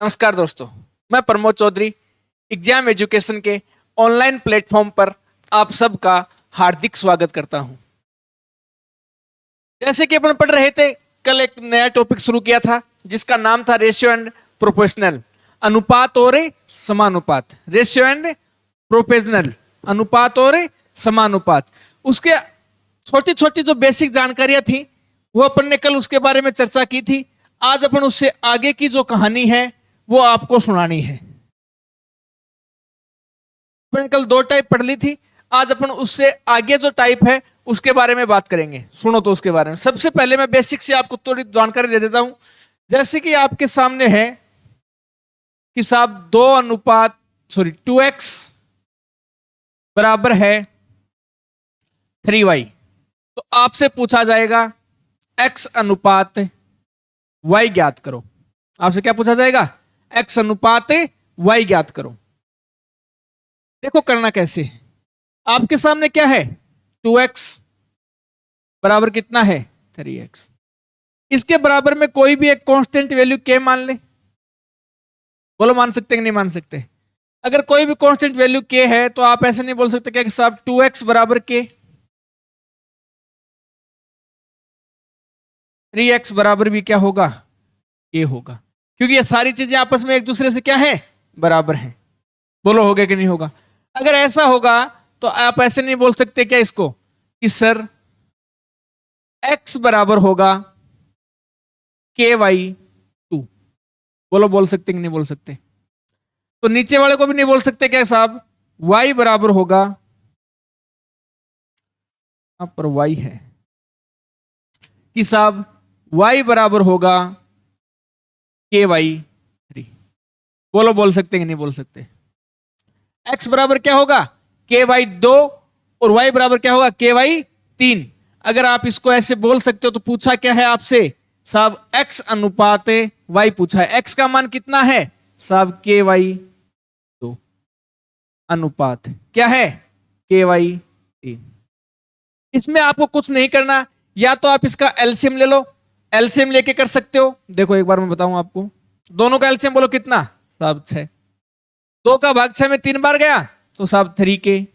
नमस्कार दोस्तों, मैं प्रमोद चौधरी एग्जाम एजुकेशन के ऑनलाइन प्लेटफॉर्म पर आप सबका हार्दिक स्वागत करता हूं। जैसे कि अपन पढ़ रहे थे, कल एक नया टॉपिक शुरू किया था जिसका नाम था रेशियो एंड प्रोपोर्शनल, अनुपात और समानुपात। रेशियो एंड प्रोपोर्शनल, अनुपात और समानुपात। उसके छोटी छोटी जो बेसिक जानकारियां थी वो अपन ने कल उसके बारे में चर्चा की थी। आज अपन उससे आगे की जो कहानी है वो आपको सुनानी है। अपन कल दो टाइप पढ़ ली थी, आज अपन उससे आगे जो टाइप है उसके बारे में बात करेंगे। सुनो तो उसके बारे में। सबसे पहले मैं बेसिक से आपको थोड़ी जानकारी दे देता हूं। जैसे कि आपके सामने है कि साहब 2x बराबर है 3y, तो आपसे पूछा जाएगा x अनुपात y ज्ञात करो। आपसे क्या पूछा जाएगा? x अनुपात y ज्ञात करो। देखो करना कैसे है। आपके सामने क्या है? 2x बराबर कितना है? 3x। इसके बराबर में कोई भी एक कांस्टेंट वैल्यू k मान ले। बोलो मान सकते कि नहीं मान सकते? अगर कोई भी कांस्टेंट वैल्यू k है तो आप ऐसे नहीं बोल सकते क्या कि साहब 2x बराबर k, 3x बराबर भी क्या होगा? k होगा, क्योंकि ये सारी चीजें आपस में एक दूसरे से क्या है? बराबर है। बोलो होगा कि नहीं होगा? अगर ऐसा होगा तो आप ऐसे नहीं बोल सकते क्या इसको कि सर x बराबर होगा ky2। बोलो बोल सकते कि नहीं बोल सकते? तो नीचे वाले को भी नहीं बोल सकते क्या साहब y बराबर होगा, यहां पर y है, कि साहब y बराबर होगा ky3। बोलो बोल सकते कि नहीं बोल सकते? x बराबर क्या होगा? ky2 और y बराबर क्या होगा? ky3। अगर आप इसको ऐसे बोल सकते हो तो पूछा क्या है आपसे? साहब x अनुपात y पूछा है। x का मान कितना है? साहब ky2 अनुपात क्या है? ky3। इसमें आपको कुछ नहीं करना, या तो आप इसका एलसीएम ले लो, एलसीएम लेके कर सकते हो। देखो एक बार मैं बताऊं आपको, दोनों का एलसीएम बोलो कितना? साहब 6। 2 का भाग 6 में 3 बार गया तो साहब 3k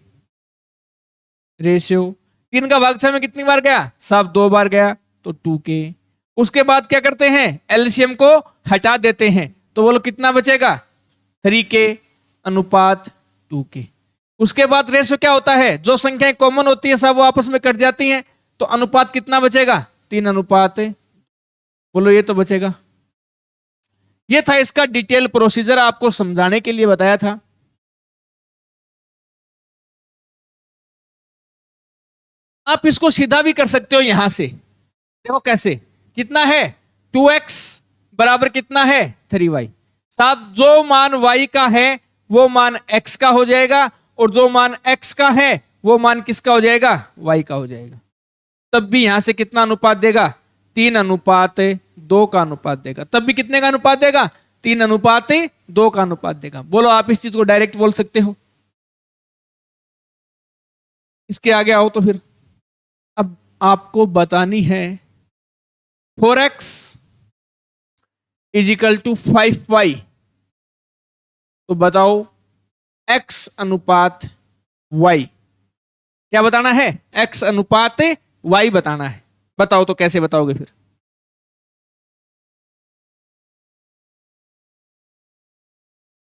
रेशियो। 3 का भाग 6 में कितनी बार गया? साहब 2 बार गया तो 2k। उसके बाद क्या करते हैं? एलसीएम को हटा देते हैं, तो बोलो कितना बचेगा? 3k अनुपात 2k। उसके बाद रेशियो क्या होता है? जो संख्याएं कॉमन होती है सब वो आपस में कट जाती हैं, तो अनुपात कितना बचेगा? 3 अनुपात। बोलो ये तो बचेगा। ये था इसका डिटेल प्रोसीजर, आपको समझाने के लिए बताया था। आप इसको सीधा भी कर सकते हो यहां से। देखो कैसे, कितना है? 2x बराबर कितना है? 3y। साहब जो मान y का है वो मान x का हो जाएगा, और जो मान x का है वो मान किसका हो जाएगा? y का हो जाएगा। तब भी यहां से कितना अनुपात देगा? 3 अनुपात 2 का अनुपात देगा। तब भी कितने का अनुपात देगा? 3 अनुपात 2 का अनुपात देगा। बोलो आप इस चीज को डायरेक्ट बोल सकते हो। इसके आगे आओ तो फिर अब आपको बतानी है 4x is equal to 5y। तो बताओ x अनुपात y क्या बताना है? x अनुपात y बताना है। बताओ तो कैसे बताओगे फिर?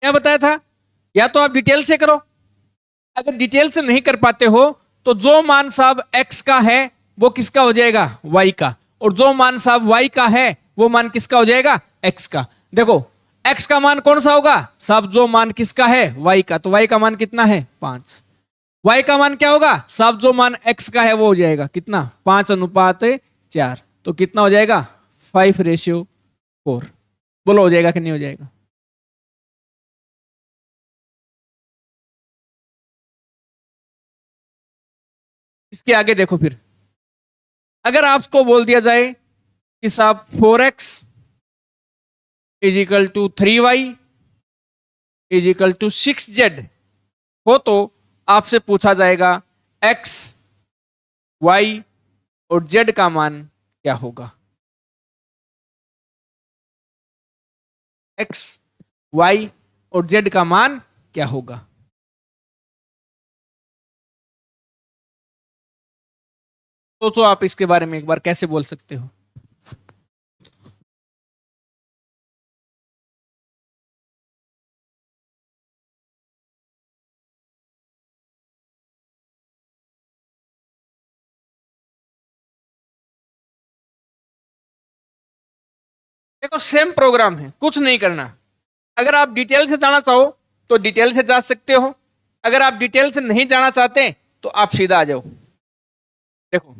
क्या बताया था? या तो आप डिटेल से करो, अगर डिटेल से नहीं कर पाते हो तो जो मान साहब x का है वो किसका हो जाएगा? y का। और जो मान साहब y का है वो मान किसका हो जाएगा? x का। देखो x का मान कौन सा होगा? साहब जो मान किसका है? y का। तो y का मान कितना है? 5। y का मान क्या होगा? साहब जो मान x का है वो हो जाएगा कितना? 5 अनुपात 4। तो कितना हो जाएगा? 5:4। बोलो हो जाएगा कि नहीं हो जाएगा? इसके आगे देखो फिर, अगर आपको बोल दिया जाए कि साहब 4x is equal to 3y is equal to 6z हो, तो आपसे पूछा जाएगा x y और z का मान क्या होगा? x वाई और जेड का मान क्या होगा। सोचो आप इसके बारे में एक बार, कैसे बोल सकते हो। देखो सेम प्रोग्राम है, कुछ नहीं करना। अगर आप डिटेल से जाना चाहो तो डिटेल से जा सकते हो, अगर आप डिटेल से नहीं जाना चाहते तो आप सीधा आ जाओ। देखो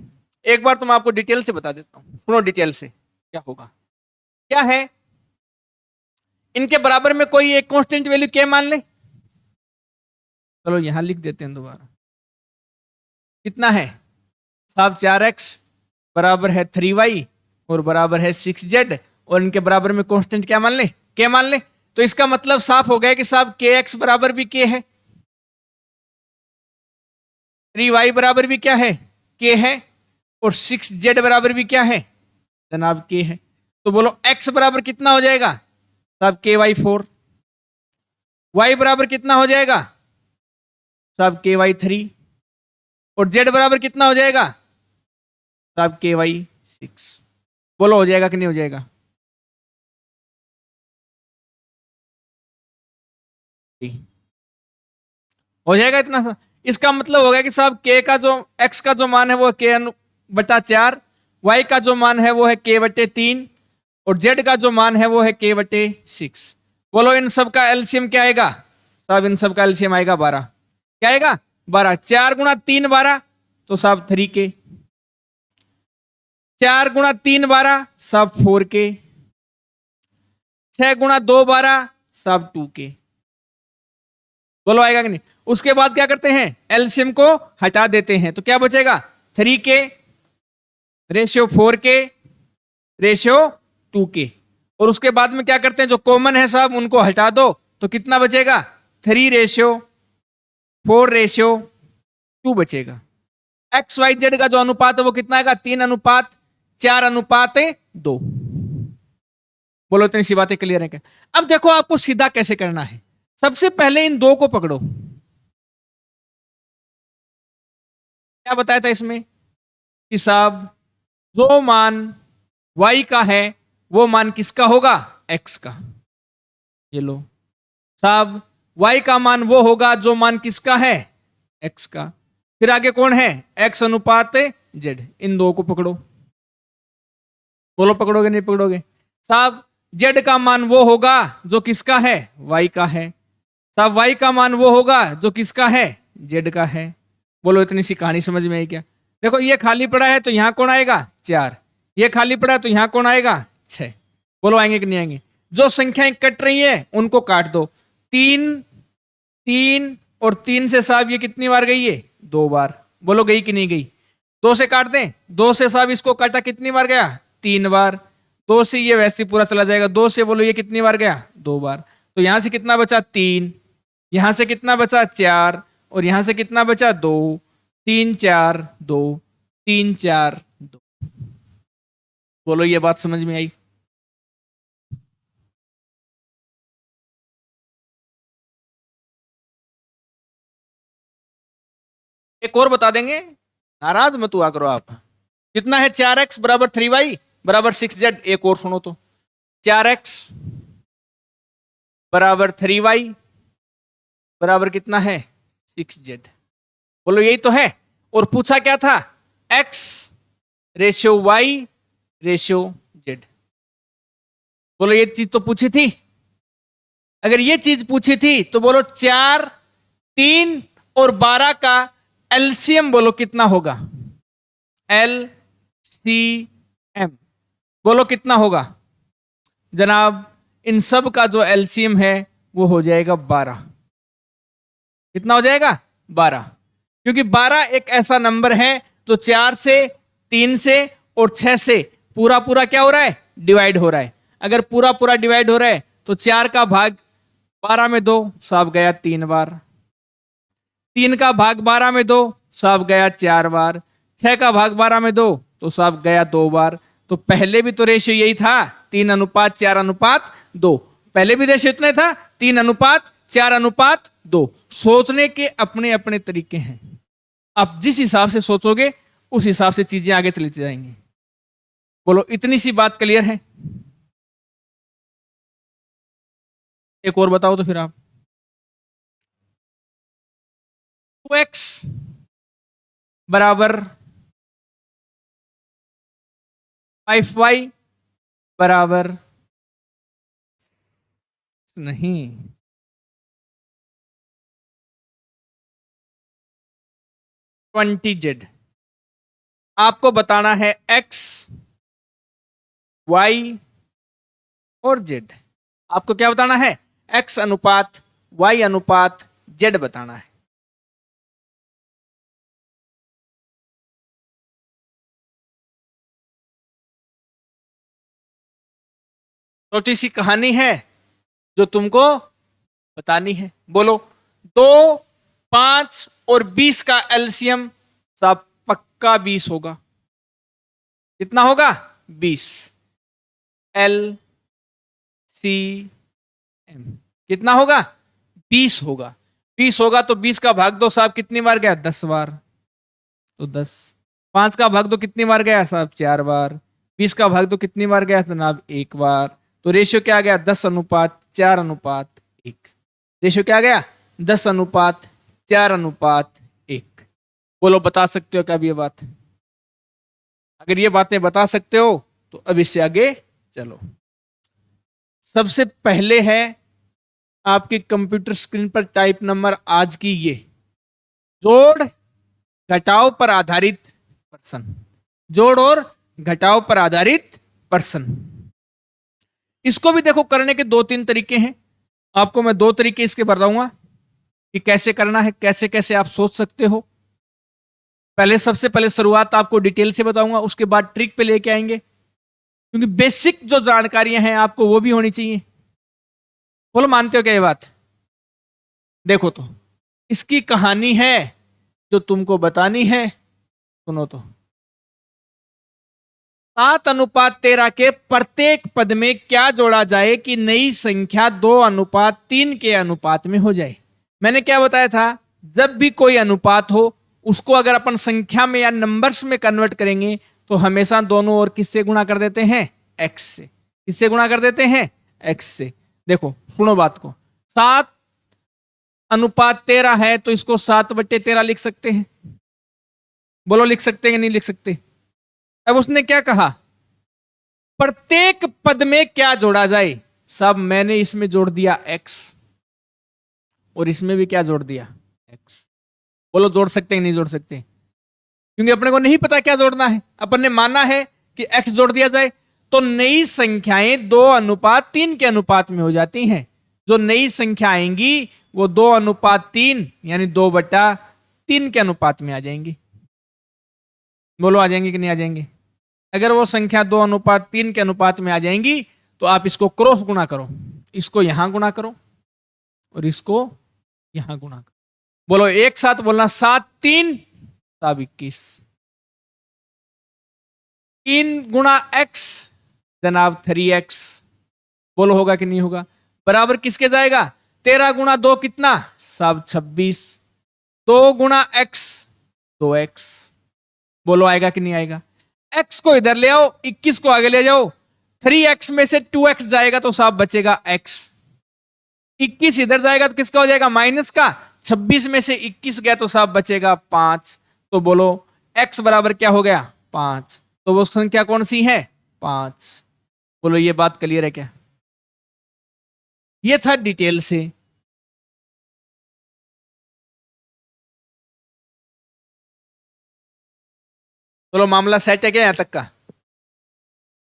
एक बार तो मैं आपको डिटेल से बता देता हूं, सुनो डिटेल से क्या होगा। क्या है, इनके बराबर में कोई एक कांस्टेंट वैल्यू के मान ले। चलो यहां लिख देते हैं दोबारा। कितना है साहब, 4x बराबर है 3y और बराबर है 6z, और इनके बराबर में कांस्टेंट क्या मान ले, के मान ले। तो इसका मतलब साफ हो गया कि साहब kx बराबर भी k है, 3y बराबर भी क्या है, k है, और 6z बराबर भी क्या है जनाब, k है। तो बोलो x बराबर कितना हो जाएगा साहब, ky4। y बराबर कितना हो जाएगा साहब, ky3। और z बराबर कितना हो जाएगा साहब, ky6। बोलो हो जाएगा कि नहीं हो जाएगा। हो जाएगा इतना सा। इसका मतलब हो गया कि साहब k का जो x का जो मान है वो k/4, y का जो मान है वो है k/3, और z का जो मान है वो है k/6। बोलो इन सब का एलसीएम क्या आएगा साहब, इन सब का एलसीएम आएगा 12। क्या आएगा 12। 4 गुणा 3 12, तो साहब 3k। 4 गुणा 3 12 साहब 4k। 6 गुणा 2 12 साहब 2k। बोलो आएगा कि नहीं। उसके बाद क्या करते हैं, एलसीएम को हटा देते हैं, तो क्या बचेगा 3k ratio 4k ratio 2k। और उसके बाद में क्या करते हैं, जो कॉमन है साहब उनको हटा दो, तो कितना बचेगा 3 रेशियो 4 रेशियो 2 बचेगा। एक्स वाई जेड का जो अनुपात है वो कितना आएगा, 3:4:2। बोलो इतनी सी बातें क्लियर है क्या। अब देखो आपको सीधा कैसे करना है। सबसे पहले इन दो को पकड़ो। क्या बताया था इसमें कि साहब जो मान y का है वो मान किसका होगा, x का। ये लो साहब, y का मान वो होगा जो मान किसका है, x का। फिर आगे कौन है, x अनुपात z। इन दो को पकड़ो। बोलो पकड़ोगे नहीं पकड़ोगे। साहब z का मान वो होगा जो किसका है, y का है। साहब y का मान वो होगा जो किसका है, z का है। बोलो इतनी सी कहानी समझ में आई क्या। देखो ये खाली पड़ा है तो यहां कौन आएगा 4, ये खाली पड़ा है तो यहां कौन आएगा 6। बोलो आएंगे कि नहीं आएंगे। जो संख्याएं कट रही है उनको काट दो। 3 3 और 3 से साहब ये कितनी बार गई है, 2 बार। बोलो गई कि नहीं गई। 2 से काट दें, 2 से साहब इसको काटा कितनी बार गया, 3 बार। 2 से ये वैसे पूरा चला जाएगा। 2 से बोलो ये कितनी बार गया, 2 बार। तो यहां से कितना बचा 3, यहां से कितना बचा 4, और यहां से कितना बचा 2। 3 4 2, 3 4 2। बोलो ये बात समझ में आई। एक और बता देंगे, नाराज मत हुआ करो आप। कितना है 4x बराबर 3y बराबर 6z। एक और सुनो तो, 4x बराबर 3y बराबर कितना है 6z। बोलो यही तो है। और पूछा क्या था, x ratio y ratio z। बोलो ये चीज तो पूछी थी। अगर ये चीज पूछी थी तो बोलो 4 3 और 12 का एलसीएम बोलो कितना होगा, LCM। बोलो कितना होगा जनाब। इन सब का जो एलसीएम है वो हो जाएगा 12। कितना हो जाएगा 12, क्योंकि 12 एक ऐसा नंबर है जो 4 से 3 से और 6 से पूरा पूरा क्या हो रहा है, डिवाइड हो रहा है। अगर पूरा पूरा डिवाइड हो रहा है तो 4 का भाग 12 में 2 साफ गया 3 बार। 3 का भाग 12 में 2 साफ गया 4 बार। 6 का भाग 12 में 2 तो साफ गया 2 बार। तो पहले भी तो रेशियो यही था, 3:4:2। पहले भी रेशियो इतना था, 3:4:2। सोचने के अपने अपने तरीके हैं, आप जिस हिसाब से सोचोगे उस हिसाब से चीजें आगे चलती जाएंगी। बोलो इतनी सी बात क्लियर है? एक और बताओ तो फिर आप। 2x बराबर 5y बराबर नहीं 20z। आपको बताना है x, y और z। आपको क्या बताना है? x अनुपात y अनुपात z बताना है। छोटी सी कहानी है जो तुमको बतानी है। बोलो 2, 5 और 20 का एलसीएम सब पक्का 20 होगा। कितना होगा? 20। LCM कितना होगा? 20 होगा। 20 होगा तो 20 का भाग दो साहब, कितनी बार गया? 10 बार, तो 10। 5 का भाग दो कितनी बार गया साहब? 4 बार। 20 का भाग दो कितनी बार गया जनाब? 1 बार। तो रेशियो क्या आ गया? 10:4:1। रेशियो क्या आ गया? 10:4:1। बोलो बता सकते हो क्या अब ये बात? अगर ये बातें बता सकते हो तो अब इससे आगे चलो। सबसे पहले है आपकी कंप्यूटर स्क्रीन पर टाइप नंबर आज की ये जोड़ घटाव पर आधारित प्रश्न। जोड़ और घटाव पर आधारित प्रश्न। इसको भी देखो करने के 2-3 तरीके हैं। आपको मैं 2 तरीके इसके बताऊंगा कि कैसे करना है, कैसे कैसे आप सोच सकते हो। सबसे पहले शुरुआत आपको डिटेल से बताऊंगा, उसके बाद ट्रिक पे लेके आएंगे, क्योंकि बेसिक जो जानकारियां हैं आपको वो भी होनी चाहिए। बोलो मानते हो क्या ये बात? देखो तो इसकी कहानी है जो तुमको बतानी है, सुनो तो। 7:13 के प्रत्येक पद में क्या जोड़ा जाए कि नई संख्या 2:3 के अनुपात में हो जाए? मैंने क्या बताया था? जब भी कोई अनुपात हो उसको अगर अपन संख्या में या नंबर्स में कन्वर्ट करेंगे तो हमेशा दोनों ओर किससे गुणा कर देते हैं? x से। किससे गुणा कर देते हैं? x से। देखो सुनो बात को, 7:13 है तो इसको 7/13 लिख सकते हैं। बोलो लिख सकते हैं कि नहीं लिख सकते? अब उसने क्या कहा? प्रत्येक पद में क्या जोड़ा जाए? सब मैंने इसमें जोड़ दिया x और इसमें भी क्या जोड़ दिया? x। बोलो जोड़ सकते हैं नहीं जोड़ सकते? क्योंकि अपने को नहीं पता क्या जोड़ना है, अपन ने माना है कि x जोड़ दिया जाए तो नई संख्याएं 2:3 के अनुपात में हो जाती हैं। जो नई संख्या आएंगी वो 2:3 यानी 2/3 के अनुपात में आ जाएंगी। बोलो आ जाएंगे कि नहीं आ जाएंगे? अगर वो संख्या 2:3 के अनुपात में आ जाएंगी तो आप इसको क्रॉस गुणा करो, इसको यहां गुणा करो और इसको यहां गुणा करो। बोलो एक साथ बोलना, 7×3 = 21। 3x जनाब 3x। बोलो होगा कि नहीं होगा? बराबर किसके जाएगा? 13×2 कितना साहब? 26। 2x 2x। बोलो आएगा कि नहीं आएगा? x को इधर ले आओ, 21 को आगे ले जाओ, 3x में से 2x जाएगा तो साहब बचेगा x। 21 इधर जाएगा तो किसका हो जाएगा? माइनस का। 26 में से 21 गया तो साहब बचेगा 5। तो बोलो x बराबर क्या हो गया? 5। तो वो संख्या कौन सी है? 5। बोलो ये बात क्लियर है क्या? ये था डिटेल से। बोलो मामला सेट है क्या यहां तक का?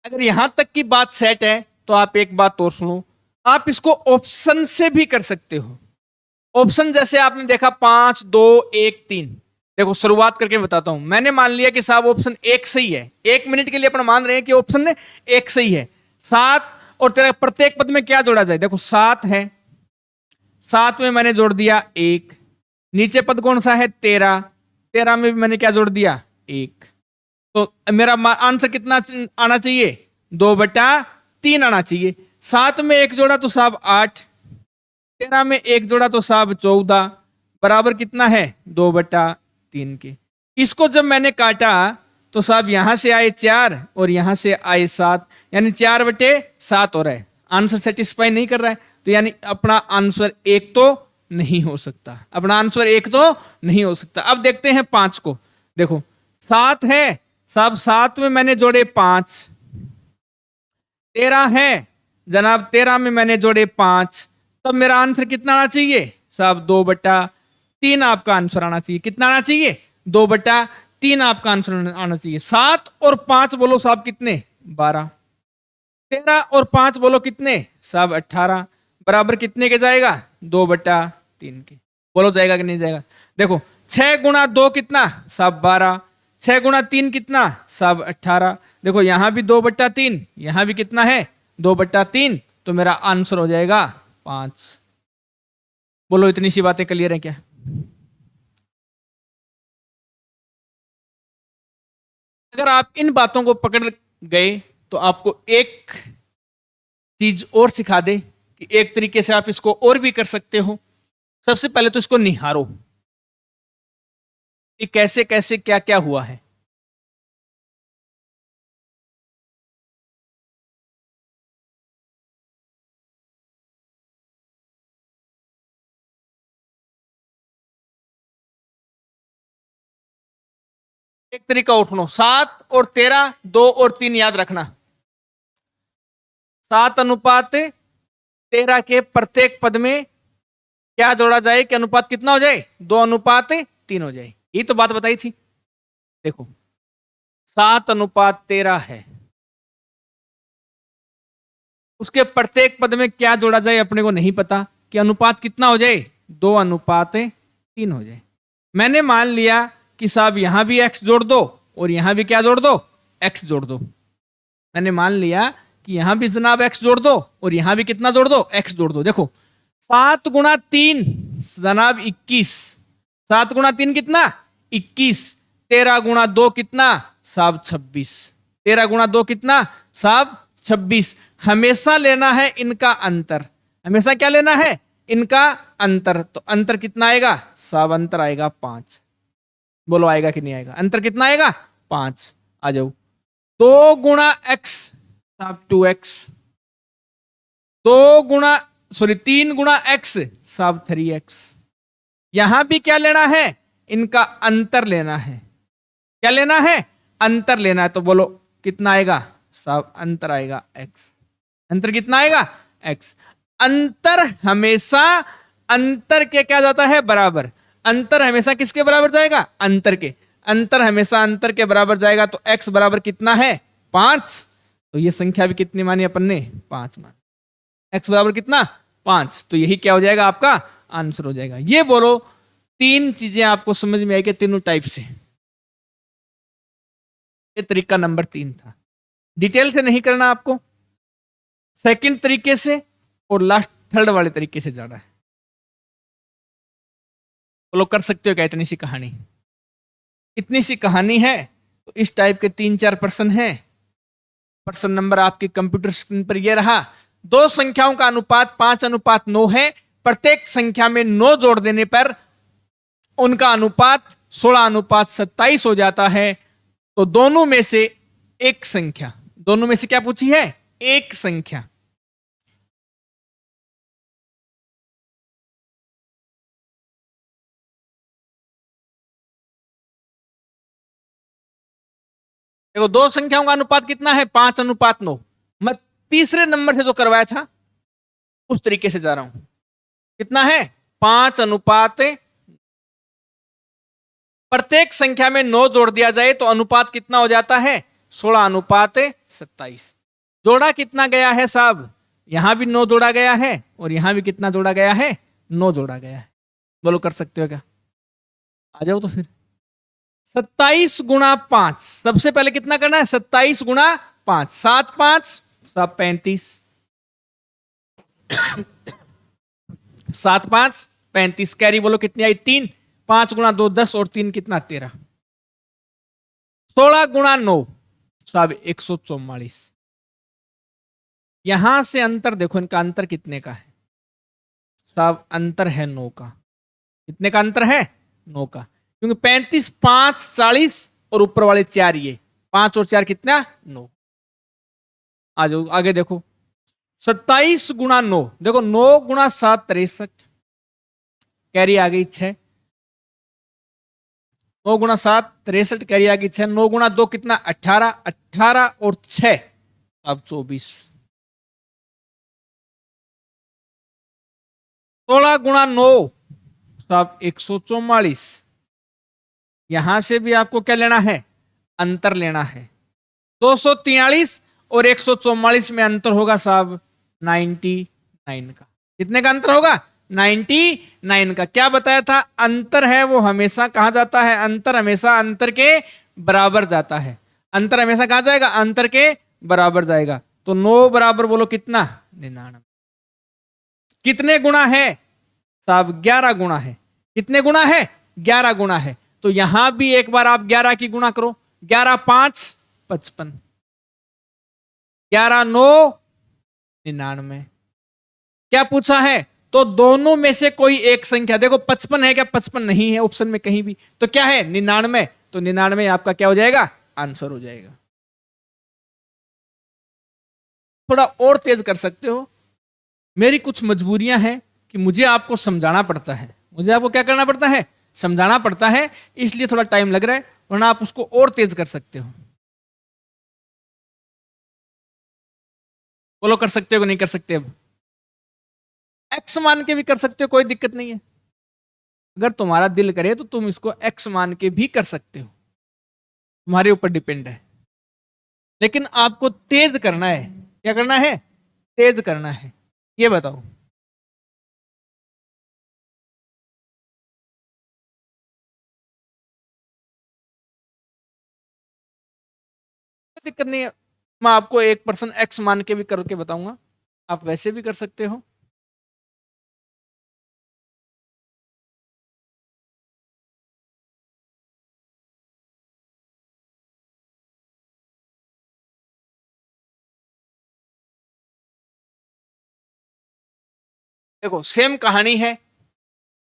अगर यहां तक की बात सेट है तो आप एक बात और सुनो, आप इसको ऑप्शन से भी कर सकते हो। ऑप्शन जैसे आपने देखा 5, 2, 1, 3। देखो शुरुआत करके बताता हूं। मैंने मान लिया कि साहब ऑप्शन 1 सही है। 1 मिनट के लिए अपन मान रहे हैं कि ऑप्शन 1 सही है। 7 और तेरा प्रत्येक पद में क्या जोड़ा जाए? देखो 7 है, 7 में मैंने जोड़ दिया 1। नीचे पद कौन सा है? 13। 13 में भी मैंने क्या जोड़ दिया? 1। तो मेरा आंसर कितना आना चाहिए? 2/3 आना चाहिए। 7 में 1 जोड़ा तो साहब 8, 13 में 1 जोड़ा तो साहब 14, बराबर कितना है 2/3 के। इसको जब मैंने काटा तो साहब यहां से आए 4 और यहां से आए 7, यानी 4/7 हो रहा है। आंसर सेटिस्फाई नहीं कर रहा है, तो यानी अपना आंसर 1 तो नहीं हो सकता, अपना आंसर 1 तो नहीं हो सकता। अब देखते हैं 5 को। देखो 7 है साहब, 7 में मैंने जोड़े 5, 13 है जनाब, 13 में मैंने जोड़े 5, तब मेरा आंसर कितना आना चाहिए साहब 2/3 आपका आंसर आना चाहिए। कितना आना चाहिए 2/3 आपका आंसर आना चाहिए। 7 और 5 बोलो साहब कितने 12, 13 और 5 बोलो कितने साहब 18, बराबर कितने के जाएगा 2/3 के। बोलो जाएगा कि नहीं जाएगा। देखो 6 गुणा 2 कितना साहब 12, 6 गुणा 3 कितना साहब 18। देखो यहां भी 2/3, यहां भी कितना है 2/3, तो मेरा आंसर हो जाएगा 5। बोलो इतनी सी बातें क्लियर है क्या। अगर आप इन बातों को पकड़ गए तो आपको एक चीज और सिखा दे कि एक तरीके से आप इसको और भी कर सकते हो। सबसे पहले तो इसको निहारो कि कैसे कैसे क्या क्या हुआ है। एक तरीका और सुनो, 7 और 13, 2 और 3 याद रखना। 7:13 के प्रत्येक पद में क्या जोड़ा जाए कि अनुपात कितना हो जाए 2:3 हो जाए। ये तो बात बताई थी। देखो 7:13 है, उसके प्रत्येक पद में क्या जोड़ा जाए अपने को नहीं पता, कि अनुपात कितना हो जाए 2:3 हो जाए। मैंने मान लिया कि साहब यहां भी x जोड़ दो और यहां भी क्या जोड़ दो x जोड़ दो। मैंने मान लिया कि यहां भी जनाब x जोड़ दो और यहां भी कितना जोड़ दो x जोड़ दो। देखो 7 गुणा 3 जनाब 21, 7 गुणा 3 कितना 21, 13 गुणा 2 कितना साहब 26, 13 गुणा 2 कितना साहब 26। हमेशा लेना है इनका अंतर, हमेशा क्या लेना है इनका अंतर। तो अंतर कितना आएगा साहब, अंतर आएगा 5। बोलो आएगा कि नहीं आएगा, अंतर कितना आएगा 5। आ जाओ 2 गुणा x साहब 2x, 3 गुणा x साहब 3x। यहां भी क्या लेना है इनका अंतर लेना है। क्या लेना है अंतर लेना है। तो बोलो कितना आएगा साहब, अंतर आएगा x। अंतर कितना आएगा x। अंतर हमेशा अंतर के क्या जाता है बराबर, अंतर हमेशा किसके बराबर जाएगा अंतर के। अंतर हमेशा अंतर के बराबर जाएगा, तो x बराबर कितना है 5। तो ये संख्या भी कितनी मानी अपन ने 5 मान। x बराबर कितना 5, तो यही क्या हो जाएगा आपका आंसर हो जाएगा। ये बोलो 3 चीजें आपको समझ में आई कि तीनों टाइप से। ये तरीका नंबर 3 था। डिटेल से नहीं करना आपको, सेकंड तरीके से और लास्ट थर्ड वाले तरीके से जाना है। वो लोग कर सकते हो क्या इतनी सी कहानी। इतनी सी कहानी है तो इस टाइप के 3-4 प्रश्न हैं। प्रश्न नंबर आपके कंप्यूटर स्क्रीन पर यह रहा। दो संख्याओं का अनुपात 5:9 है। प्रत्येक संख्या में 9 जोड़ देने पर उनका अनुपात 16:27 हो जाता है। तो दोनों में से एक संख्या, दोनों में से क्या पूछी है एक संख्या। देखो दो संख्याओं का अनुपात कितना है 5:9। मैं तीसरे नंबर से जो करवाया था उस तरीके से जा रहा हूं। कितना है 5:, प्रत्येक संख्या में 9 जोड़ दिया जाए तो अनुपात कितना हो जाता है 16:27। जोड़ा कितना गया है साहब, यहां भी 9 जोड़ा गया है और यहां भी कितना जोड़ा गया है 9 जोड़ा गया है। बोलो कर सकते हो क्या, आ जाओ तो फिर। 27 गुणा 5, सबसे पहले कितना करना है 27 गुणा 5, 7 5 सब 35, 7 5 35। कैरी बोलो कितनी आई 3, 5 गुणा 2 10 और 3 कितना 13। 16 गुणा 9 सब 144। यहां से अंतर देखो, इनका अंतर कितने का है साहब? अंतर है 9 का। कितने का अंतर है? 9 का। क्योंकि 35, 5, 40 और ऊपर वाले 4, ये 5 और 4 कितना? 9। आ जाओ आगे देखो, 27 गुणा 9, देखो 9 गुणा 7 63, कैरी आ गई 6। 9 गुणा 7 63, कैरी आ गई 6। 9 गुणा 2 कितना? 18, 18 और 6 अब 24। 16 गुणा 9 साहब 144। यहां से भी आपको क्या लेना है? अंतर लेना है। 243 और 144 में अंतर होगा साहब 99 का। कितने का अंतर होगा? 99 का। क्या बताया था? अंतर है वो हमेशा कहां जाता है? अंतर हमेशा अंतर के बराबर जाता है। अंतर हमेशा कहां जाएगा? अंतर के बराबर जाएगा। तो 9 बराबर बोलो कितना? 99। कितने गुणा है साहब? 11 गुणा है। कितने गुणा है? 11 गुणा है। तो यहां भी एक बार आप 11 की गुणा करो। 11 5 55, 11 9 99। क्या पूछा है? तो दोनों में से कोई एक संख्या, देखो 55 है क्या? 55 नहीं है ऑप्शन में कहीं भी, तो क्या है? 99। तो 99 आपका क्या हो जाएगा? आंसर हो जाएगा। थोड़ा और तेज कर सकते हो। मेरी कुछ मजबूरियां हैं कि मुझे आपको समझाना पड़ता है। मुझे आपको क्या करना पड़ता है? समझाना पड़ता है, इसलिए थोड़ा टाइम लग रहा है, वरना आप उसको और तेज कर सकते हो। बोलो कर सकते हो कि नहीं कर सकते? अब एक्स मान के भी कर सकते हो, कोई दिक्कत नहीं है। अगर तुम्हारा दिल करे तो तुम इसको एक्स मान के भी कर सकते हो, तुम्हारे ऊपर डिपेंड है। लेकिन आपको तेज करना है। क्या करना है? तेज करना है। ये बताओ। कोई दिक्कत नहीं है, मैं आपको 1% एक्स मान के भी करके बताऊंगा, आप वैसे भी कर सकते हो। देखो सेम कहानी है।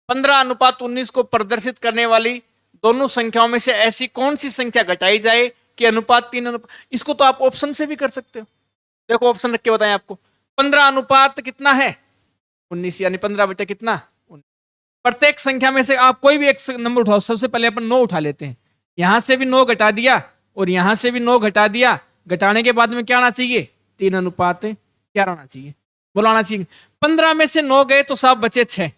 15:19 को प्रदर्शित करने वाली दोनों संख्याओं में से ऐसी कौन सी संख्या घटाई जाए कि अनुपात 3 अनुपात। इसको तो आप ऑप्शन से भी कर सकते हो। देखो ऑप्शन रख के बताएं आपको। 15 अनुपात कितना है? 19, यानी 15 बटे कितना? 19। प्रत्येक संख्या में से आप कोई भी एक नंबर उठाओ। सबसे पहले अपन 9 उठा लेते हैं। यहां से भी 9 घटा दिया और यहां से भी 9 घटा दिया। घटाने के बाद में क्या आना चाहिए? 3 अनुपात क्या आना चाहिए? बोलो आना चाहिए। 15 में से 9 गए तो साहब बचे 6।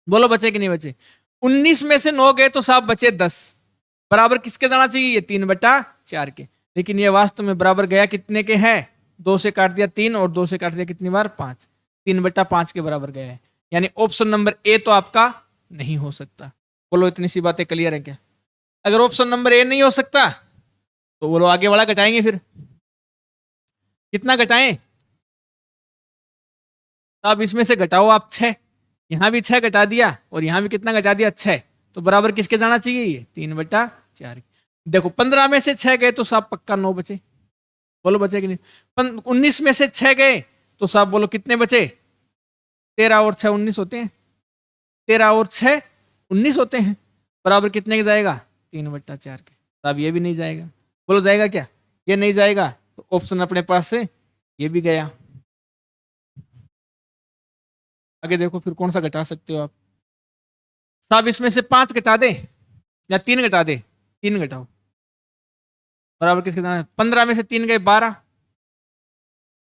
बोलो बचे कि नहीं बचे? 19 में से 9 गए तो साहब बचे 10। बराबर किसके जाना चाहिए? ये 3/4 के। लेकिन ये वास्तव में बराबर गया कितने के है? 2 से काट दिया 3 और 2 से काट दिया कितनी बार? 5। 3/5 के बराबर गया है। यानी ऑप्शन नंबर ए तो आपका नहीं हो सकता। बोलो इतनी सी बातें क्लियर है क्या? अगर ऑप्शन नंबर ए नहीं हो सकता तो बोलो आगे वाला घटाएंगे फिर। कितना घटाएं? तो अब इसमें से घटाओ आप 6। यहां भी 6 घटा दिया और यहां भी कितना घटा दिया? 6। तो बराबर किसके जाना चाहिए? ये 3/4। देखो 15 में से 6 गए तो साहब पक्का 9 बचे। बोलो बचे कि नहीं? 19 में से 6 गए तो साहब बोलो कितने बचे? 13 और 6 19 होते हैं। 13 और 6 19 होते हैं। बराबर कितने के जाएगा? 3/4 के। तो अब ये भी नहीं जाएगा। बोलो जाएगा क्या? ये नहीं जाएगा तो ऑप्शन अपने पास से ये भी गया। आगे देखो फिर कौन सा घटा सकते हो आप? साहब इसमें से 5 घटा दे या 3 घटा दे? 3 घटाओ। बराबर किसके जाना है? 15 में से 3 गए 12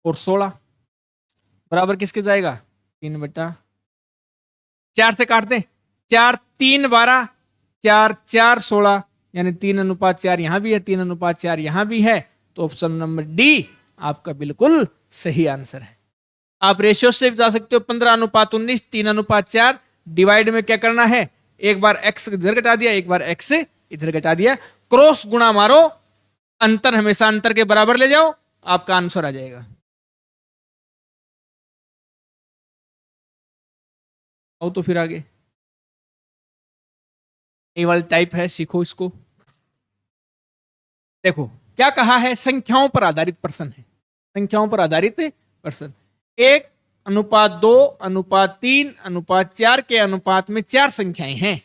और 16। बराबर किसके जाएगा? 3/4 से काटते। 4 3 12, 4 4 16, यानी 3/4 यहां भी है, 3/4 यहां भी है। तो ऑप्शन नंबर डी आपका बिल्कुल सही आंसर है। आप रेशियो से भी जा सकते हो। 15:19, 3/4। डिवाइड में क्या करना है? एक बार एक्स इधर घटा दिया, एक बार एक्स इधर घटा दिया। क्रॉस गुणा मारो, अंतर हमेशा अंतर के बराबर ले जाओ, आपका आंसर आ जाएगा। आओ तो फिर आगे। ये वाली टाइप है, सीखो इसको। देखो क्या कहा है? संख्याओं पर आधारित प्रश्न है। संख्याओं पर आधारित परसेंट। 1:2:3:4 के अनुपात में 4 संख्याएं हैं,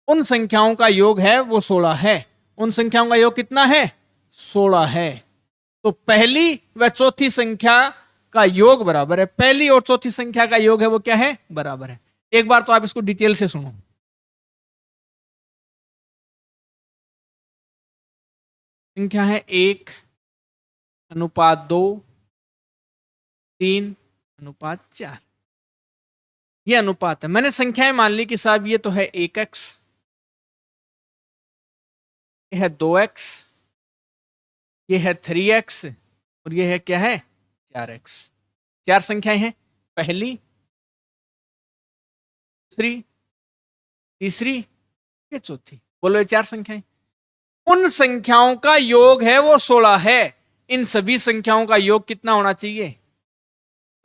उन संख्याओं का योग है वो 16 है। उन संख्याओं का योग कितना है? 16 है। तो पहली व चौथी संख्या का योग बराबर है। पहली और चौथी संख्या का योग है वो क्या है? बराबर है। एक बार तो आप इसको डिटेल से सुनो। संख्या है 1:2, 3:4। ये अनुपात है। मैंने संख्याएं मान ली कि साहब ये तो है 1x, ये है 2x, ये है 3x और ये है क्या है? 4x। 4 संख्याएं हैं, पहली, दूसरी, तीसरी, ये चौथी। बोलो ये 4 संख्याएं। उन संख्याओं का योग है वो 16 है। इन सभी संख्याओं का योग कितना होना चाहिए?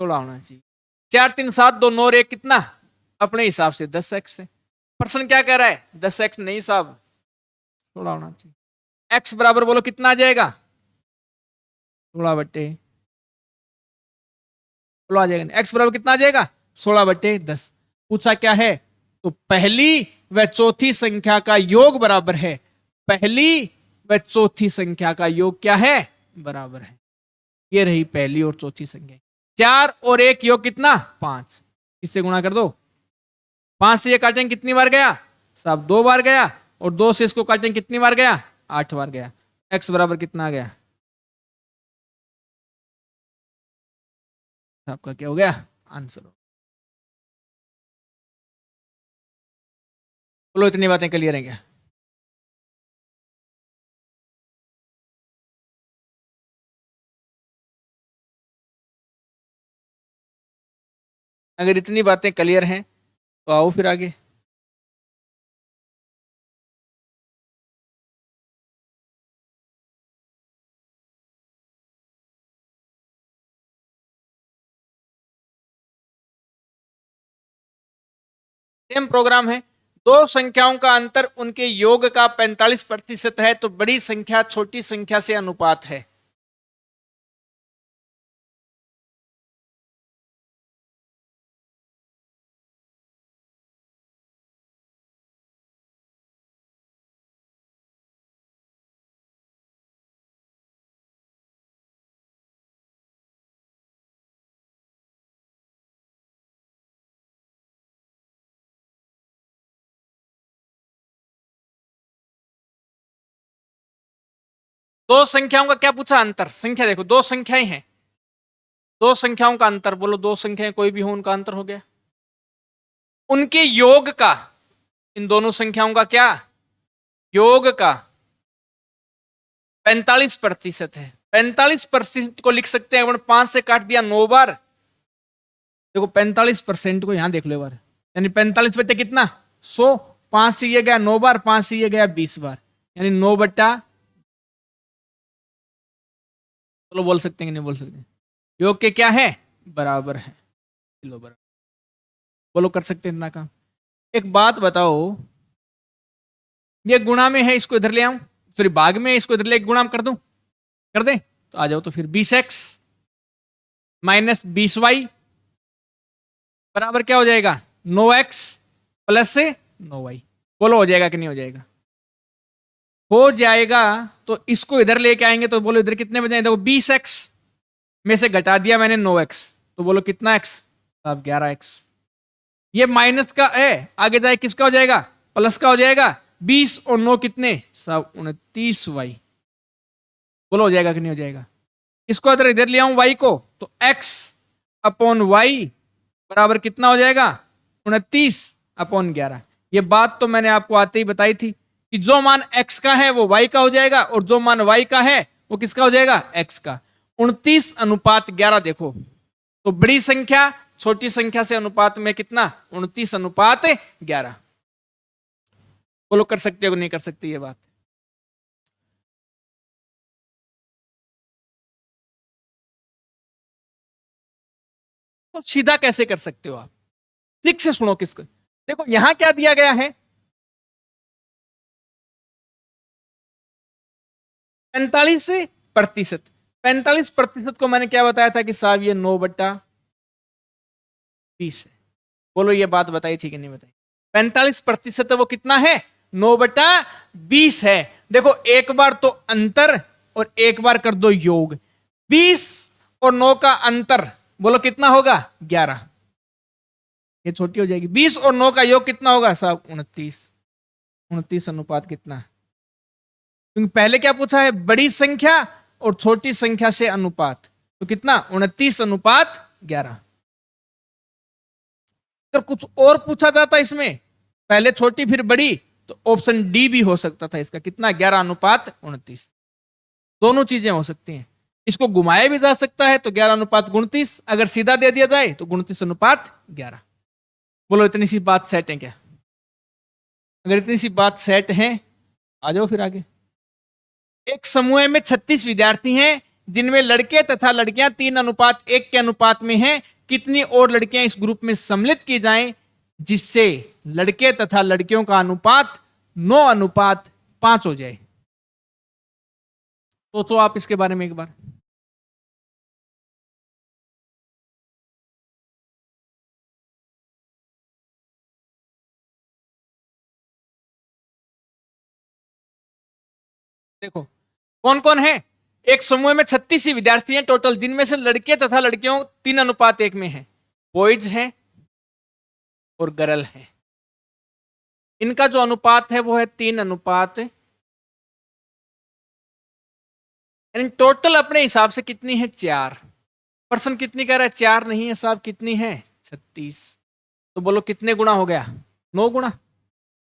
16 होना चाहिए। 4 3 7 2 9 और 1 कितना? अपने हिसाब से 10x है। प्रश्न क्या कह रहा है? 10x नहीं साहब, 16 होना चाहिए। x बराबर बोलो कितना आ जाएगा? 16/, बोलो आ जाएगा। x बराबर कितना आ जाएगा? 16/10। पूछा क्या है? तो पहली व चौथी संख्या का योग बराबर है। पहली व चौथी संख्या का योग क्या है? बराबर है। ये रही पहली और चौथी संख्या। 4 और 1 योग कितना? 5। इससे गुणा कर दो। 5 से ये काटेंगे कितनी बार गया साहब? 2 बार गया। और 2 से इसको काटेंगे कितनी बार गया? 8 बार गया। x बराबर कितना आ गया? आपका क्या हो गया? आंसर। बोलो इतनी बातें क्लियर हैं क्या? अगर इतनी बातें क्लियर हैं तो आओ फिर आगे। सेम प्रोग्राम है। दो संख्याओं का अंतर उनके योग का 45% है, तो बड़ी संख्या छोटी संख्या से अनुपात है। दो संख्याओं का क्या पूछा? अंतर। संख्या देखो, दो संख्याएं हैं, दो संख्याओं का अंतर। बोलो दो संख्याएं कोई भी हो उनका अंतर हो गया। उनके योग का, इन दोनों संख्याओं का क्या योग का 45% है। 45% को लिख सकते हैं अपन, 5 से काट दिया 9 बार। देखो 45% को यहां देख लो बार, यानी 45 बटे कितना? 100। 5 से ये गया 9 बार, 5 से ये गया 20 बार, यानी 9/। चलो बोल सकते हैं कि नहीं बोल सकते? योग के क्या है? बराबर है। किलो बराबर। बोलो कर सकते हैं इतना काम। एक बात बताओ, ये गुणा में है, इसको इधर ले आऊं, सॉरी भाग में है, इसको इधर ले गुणा कर दूं, कर दें? तो आ जाओ। तो फिर 20x माइनस 20y बराबर क्या हो जाएगा? 9x प्लस से 9y। बोलो हो जाएगा कि नहीं हो जाएगा? हो जाएगा। तो इसको इधर लेके आएंगे तो बोलो इधर कितने बजाएंगे? देखो 20x में से घटा दिया मैंने 9x, तो बोलो कितना x? अब 11x। ये माइनस का है, आगे जाए किसका हो जाएगा? प्लस का हो जाएगा। 20 और 9 कितने? सब 29y। बोलो हो जाएगा कि नहीं हो जाएगा? इसको अगर इधर ले आऊं y को, तो x/y बराबर कितना हो जाएगा? 29/11। ये बात तो मैंने आपको आते ही बताई थी कि जो मान x का है वो y का हो जाएगा, और जो मान y का है वो किसका हो जाएगा? x का। 29/11। देखो तो बड़ी संख्या छोटी संख्या से अनुपात में कितना? 29/11। बोलो कर सकते हो नहीं कर सकते ये बात? तो सीधा कैसे कर सकते हो आप? ठीक से सुनो किसको। देखो यहां क्या दिया गया है? 45%। 45% को मैंने क्या बताया था कि साहब ये 9/20 है। बोलो ये बात बताई थी कि नहीं बताई? 45% वो कितना है? 9/20 है। देखो एक बार तो अंतर और एक बार कर दो योग। 20 और 9 का अंतर बोलो कितना होगा? 11। ये छोटी हो जाएगी। 20 और 9 का योग कितना होगा साहब? 29। 29 अनुपात कितना? क्योंकि पहले क्या पूछा है? बड़ी संख्या और छोटी संख्या से अनुपात। तो कितना? 29/11। अगर कुछ और पूछा जाता इसमें, पहले छोटी फिर बड़ी, तो ऑप्शन डी भी हो सकता था इसका। कितना? 11/29। दोनों चीजें हो सकती हैं। इसको घुमाया भी जा सकता है तो 11/29। अगर सीधा दे दिया जाए तो 29/11। बोलो इतनी सी बात सेट है क्या? अगर इतनी सी बात सेट है, आ जाओ फिर आगे। एक समूह में 36 विद्यार्थी हैं जिनमें लड़के तथा लड़कियां 3:1 के अनुपात में हैं। कितनी और लड़कियां इस ग्रुप में सम्मिलित की जाएं जिससे लड़के तथा लड़कियों का अनुपात 9:5 हो जाए? सोचो आप इसके बारे में एक बार। देखो कौन कौन है। एक समूह में 36 ही विद्यार्थी हैं टोटल, जिनमें से लड़के तथा लड़कियों 3:1 में है। बॉयज हैं और गर्ल हैं। इनका जो अनुपात है वो है 3:, यानी टोटल अपने हिसाब से कितनी है? 4। पर्सन कितनी कह रहा है? 4 नहीं है साहब, कितनी है? 36। तो बोलो कितने गुना हो गया? 9 गुना।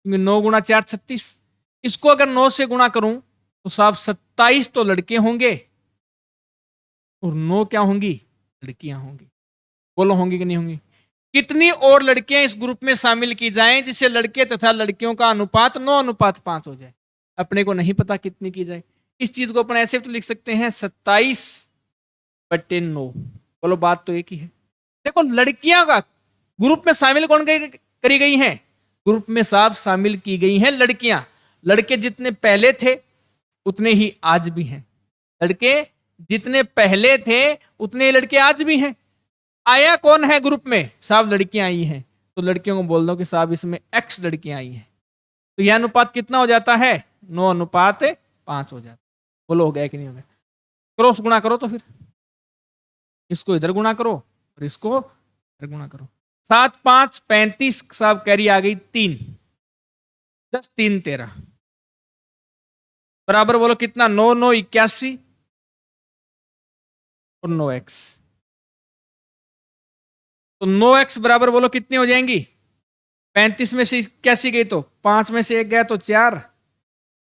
9 गुना 4 36। इसको अगर 9 से गुणा करूं तो साहब 27 तो लड़के होंगे और 9 क्या होंगी? लड़कियां होंगी। बोलो होंगी कि नहीं होंगी? कितनी और लड़कियां इस ग्रुप में शामिल की जाएं जिससे लड़के तथा लड़कियों का अनुपात 9:5 हो जाए? अपने को नहीं पता कितनी की जाए। इस चीज को अपन ऐसे तो लिख सकते हैं 27/9। बोलो बात तो एक ही है। देखो लड़कियां का ग्रुप में शामिल कौन करी गई हैं? ग्रुप में साहब शामिल की गई हैं लड़कियां। लड़के जितने पहले थे उतने ही आज भी हैं। लड़के जितने पहले थे उतने ही लड़के आज भी हैं। आया कौन है ग्रुप में? साहब लड़कियां आई हैं। तो लड़कियों को बोल दो कि साहब इसमें X लड़कियां आई हैं। तो यह अनुपात कितना हो जाता है? 9:5 हो जाता है। बोलो हो गया कि नहीं हो गया? क्रॉस गुणा करो तो फिर इसको इधर गुणा करो और इसको इधर गुणा करो। 7 5 35 साहब कैरी आ गई 3। 10 3 13 बराबर बोलो कितना? 9 9 81 और 9x। तो 9x बराबर बोलो कितनी हो जाएंगी? 35 में से 81 गई तो 5 में से 1 गया तो 4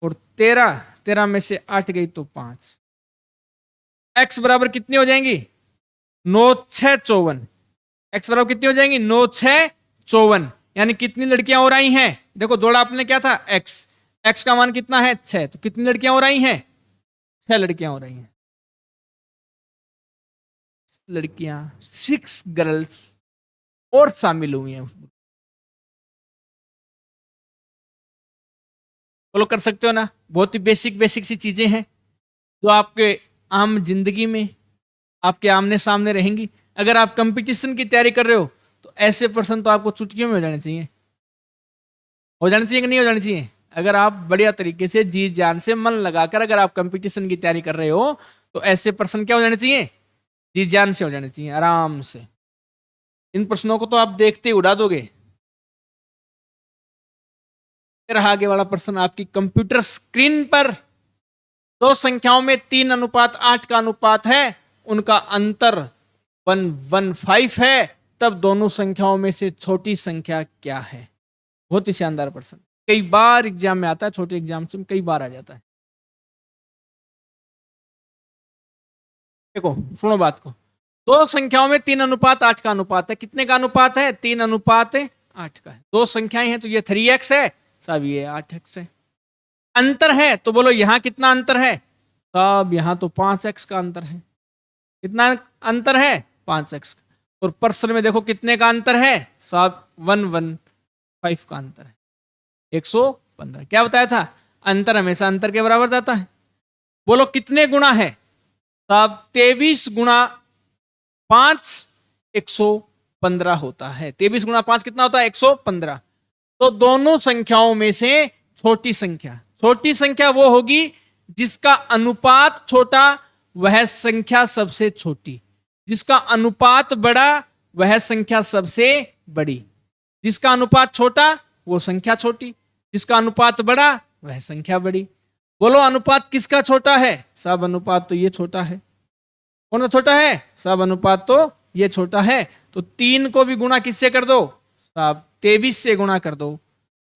और 13 में से 8 गई तो 5। x बराबर कितनी हो जाएंगी? 9 6 54। x बराबर कितनी हो जाएंगी? 9 6 54। यानी कितनी लड़कियां और आई हैं? देखो जोड़ा आपने क्या था? x का मान कितना है? 6। तो कितनी लड़कियां और आई हैं? 6 लड़कियां और आई हैं। लड़कियां 6 गर्ल्स और शामिल हुई हैं। फॉलो कर सकते हो ना? बहुत ही बेसिक बेसिक सी चीजें हैं जो आपके आम जिंदगी में आपके आमने सामने रहेंगी। अगर आप कंपटीशन की तैयारी कर रहे हो तो ऐसे प्रश्न तो आपको चुटकियों में हो जाने चाहिए। हो जाने चाहिए कि नहीं हो जाने चाहिए? अगर आप बढ़िया तरीके से जी जान से मन लगाकर अगर आप कंपटीशन की तैयारी कर रहे हो तो ऐसे प्रश्न क्या हो जाने चाहिए? जी जान से हो जाने चाहिए, आराम से। इन प्रश्नों को तो आप देखते ही उड़ा दोगे। रहा आगे वाला प्रश्न आपकी कंप्यूटर स्क्रीन पर। दो संख्याओं में 3:8 का अनुपात है, उनका अंतर 1:15 है, तब दोनों संख्याओं में से छोटी संख्या क्या है? बहुत ही शानदार प्रश्न, कई बार एग्जाम में आता है, छोटे एग्जाम से कई बार आ जाता है। देखो सुनो बात को। दो संख्याओं में 3:8 का अनुपात है। कितने का अनुपात है? 3:8 का है। दो संख्याएं हैं तो ये 3x है साहब, ये 8x है। अंतर है तो बोलो यहां कितना अंतर है साहब? यहां तो 5x का अंतर है। कितना अंतर है? 5x। और प्रश्न में देखो कितने का अंतर है साहब? 1:15 का अंतर है। 115। क्या बताया था? अंतर हमेशा अंतर के बराबर जाता है। बोलो कितने गुना है? साहब 23 × 5 115 होता है। 23 × 5 कितना होता है? 115। तो दोनों संख्याओं में से छोटी संख्या वो होगी जिसका अनुपात छोटा, वह संख्या सबसे छोटी। जिसका अनुपात बड़ा, वह संख्या सबसे बड़ी। जिसका अनुपात छोटा वो संख्या छोटी, जिसका अनुपात बड़ा वह संख्या बड़ी। बोलो अनुपात किसका छोटा है? साहब अनुपात तो ये छोटा है। कौन सा छोटा है? साहब अनुपात तो ये छोटा है। तो 3 को भी गुणा किससे कर दो? साहब 23 से गुणा कर दो।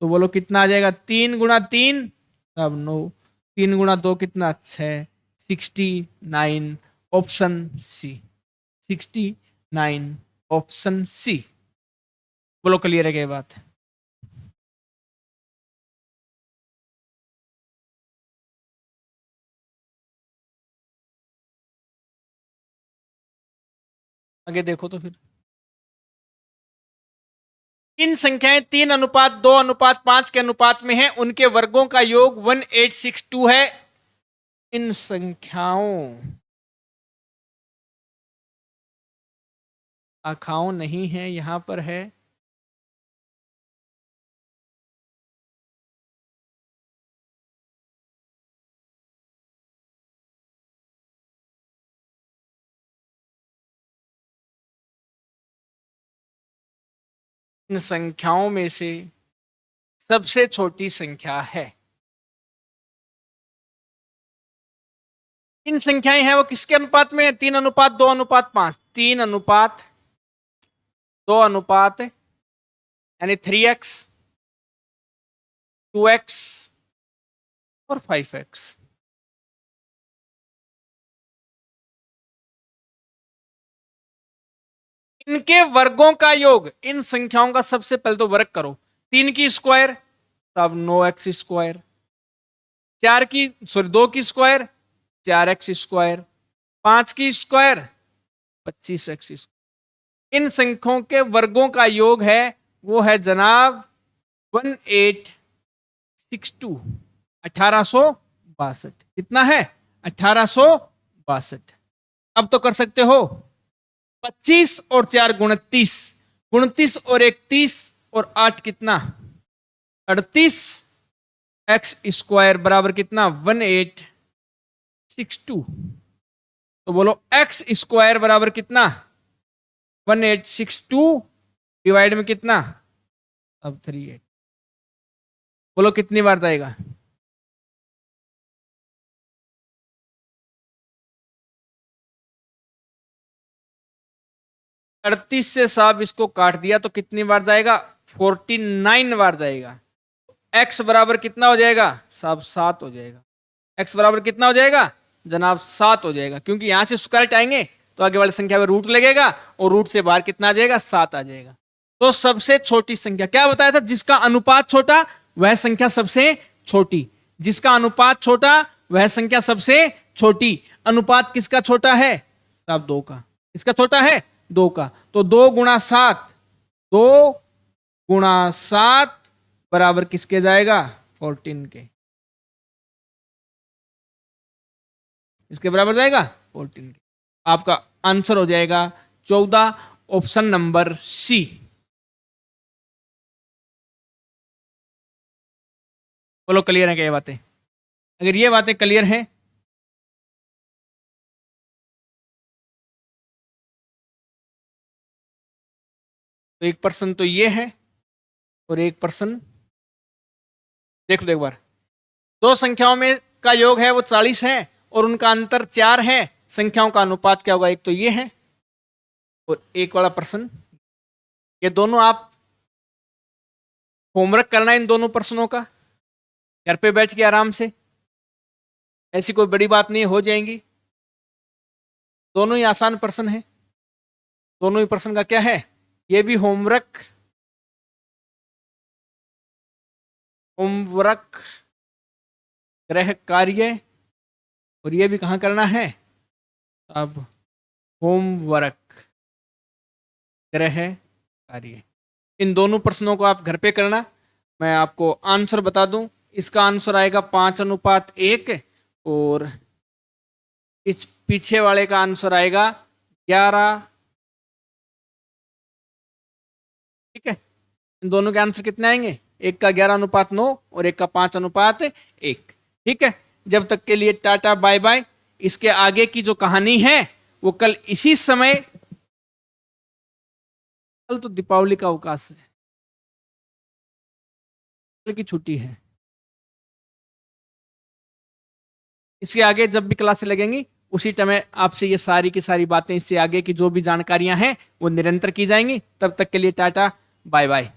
तो बोलो कितना आ जाएगा? 3 × 3 साहब 9, 3 × 2 कितना? 6, 69 ऑप्शन सी। 69 option C. बोलो क्लियर है क्या बात? आगे देखो तो फिर इन संख्याएं 3:2:5 के अनुपात में है, उनके वर्गों का योग 1862 है। इन संख्याओं शाखाओं नहीं है, यहां पर है। इन संख्याओं में से सबसे छोटी संख्या है। इन संख्याएं हैं वो किसके अनुपात में है? 3:2:5। 3:2 यानी 3x, 2x और 5x। इनके वर्गों का योग, इन संख्याओं का सबसे पहले तो वर्ग करो। 3 की स्क्वायर तब 9x², 2 की स्क्वायर 4x², 5 की स्क्वायर 25x²। इन संख्याओं के वर्गों का योग है वो है जनाब 1862, 1862। कितना है? 1862। अब तो कर सकते हो 25 और 4 29, 29 और 1 30 और 8 कितना? 38 x² बराबर कितना? 1862। तो बोलो x² बराबर कितना? 1862 डिवाइड में कितना? अब 38। बोलो कितनी बार जाएगा? अड़तीस से साहब इसको काट दिया तो कितनी बार जाएगा? 49 बार जाएगा। x बराबर कितना हो जाएगा? साहब 7 हो जाएगा। x बराबर कितना हो जाएगा जनाब? 7 हो जाएगा, क्योंकि यहां से स्क्वायर हटाएंगे तो आगे वाली संख्या में रूट लगेगा और रूट से बाहर कितना आ जाएगा? 7 आ जाएगा। तो सबसे छोटी संख्या क्या बताया था? जिसका अनुपात छोटा वह संख्या सबसे छोटी। जिसका अनुपात छोटा वह संख्या सबसे छोटी। अनुपात किसका छोटा है? साहब 2 का। किसका छोटा है? 2 का। तो 2 × 7, 2 × 7 बराबर किसके जाएगा? 14 के। इसके बराबर जाएगा 14 के। आपका आंसर हो जाएगा 14, ऑप्शन नंबर सी। बोलो क्लियर है क्या ये बातें? अगर ये बातें क्लियर हैं तो 1% तो ये है और 1% देख लो एक बार। दो संख्याओं में का योग है वो 40 है और उनका अंतर 4 है। संख्याओं का अनुपात क्या होगा? एक तो ये है और एक वाला प्रश्न। ये दोनों आप होमवर्क करना, इन दोनों प्रश्नों का घर पे बैठ के आराम से। ऐसी कोई बड़ी बात नहीं, हो जाएंगी। दोनों ही आसान प्रश्न है। दोनों ही प्रश्न का क्या है? ये भी होमवर्क गृह कार्य, और ये भी कहां करना है? अब होमवर्क गृह कार्य। इन दोनों प्रश्नों को आप घर पे करना। मैं आपको आंसर बता दूं, इसका आंसर आएगा 5:1 और पीछे वाले का आंसर आएगा 11। ठीक है, इन दोनों के आंसर कितने आएंगे? एक का 11:9 और एक का 5:1। ठीक है, जब तक के लिए टाटा बाय बाय। इसके आगे की जो कहानी है वो कल इसी समय, कल तो दीपावली का अवकाश है, कल की छुट्टी है। इसके आगे जब भी क्लासें लगेंगी उसी समय आपसे ये सारी की सारी बातें, इससे आगे की जो भी जानकारियां हैं वो निरंतर की जाएंगी। तब तक के लिए टाटा बाय बाय।